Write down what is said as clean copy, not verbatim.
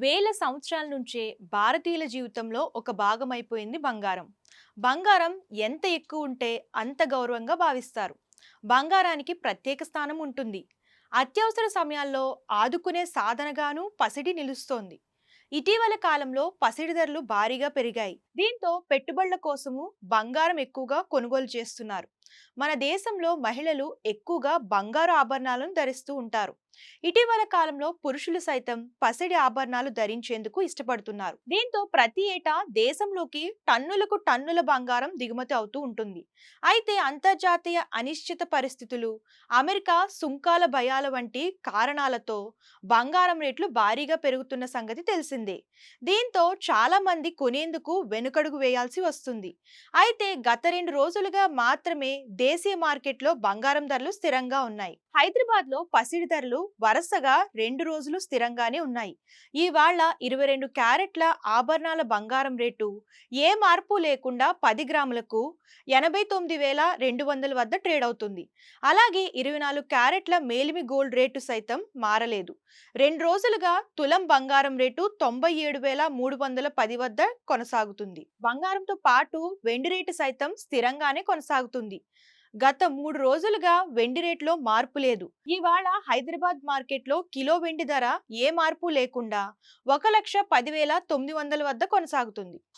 వేల సంవత్సరాల నుంచే భారతీయుల జీవితంలో ఒక భాగం అయిపోయింది బంగారం. బంగారం ఎంత ఎక్కువ ఉంటే అంత గౌరవంగా భావిస్తారు. బంగారానికి ప్రత్యేక స్థానం ఉంటుంది. అత్యవసర సమయాల్లో ఆదుకునే సాధనగాను పసిడి నిలుస్తోంది. ఇటీవల కాలంలో పసిడి ధరలు భారీగా పెరిగాయి. దీంతో పెట్టుబడుల కోసము బంగారం ఎక్కువగా కొనుగోలు చేస్తున్నారు. మన దేశంలో మహిళలు ఎక్కువగా బంగారు ఆభరణాలను ధరిస్తూ ఉంటారు. ఇటీవల కాలంలో పురుషులు సైతం పసిడి ఆభరణాలు ధరించేందుకు ఇష్టపడుతున్నారు. దీంతో ప్రతి ఏటా దేశంలోకి టన్నులకు టన్నుల బంగారం దిగుమతి అవుతూ ఉంటుంది. అయితే అంతర్జాతీయ అనిశ్చిత పరిస్థితులు, అమెరికా సుంకాల భయాల వంటి కారణాలతో బంగారం రేట్లు భారీగా పెరుగుతున్న సంగతి తెలిసిందే. దీంతో చాలా మంది కొనేందుకు వెనుకడుగు వేయాల్సి వస్తుంది. అయితే గత 2 రోజులుగా మాత్రమే దేశీయ మార్కెట్లో బంగారం ధరలు స్థిరంగా ఉన్నాయి. హైదరాబాద్ లో పసిడి ధరలు వరుసగా 2 రోజులు స్థిరంగానే ఉన్నాయి. ఇవాళ 22 క్యారెట్ల ఆభరణాల బంగారం రేటు ఏ మార్పు లేకుండా 10 గ్రాములకు 89,200 వద్ద ట్రేడ్ అవుతుంది. అలాగే 24 క్యారెట్ల మేలిమి గోల్డ్ రేటు సైతం మారలేదు. 2 రోజులుగా తులం బంగారం రేటు 97,310 వద్ద కొనసాగుతుంది. బంగారంతో పాటు వెండి రేటు సైతం స్థిరంగానే కొనసాగుతుంది. గత 3 రోజులుగా వెండి రేట్లో మార్పు లేదు. ఇవాళ హైదరాబాద్ మార్కెట్లో కిలో వెండి ధర ఏ మార్పు లేకుండా 1,10,900 వద్ద కొనసాగుతుంది.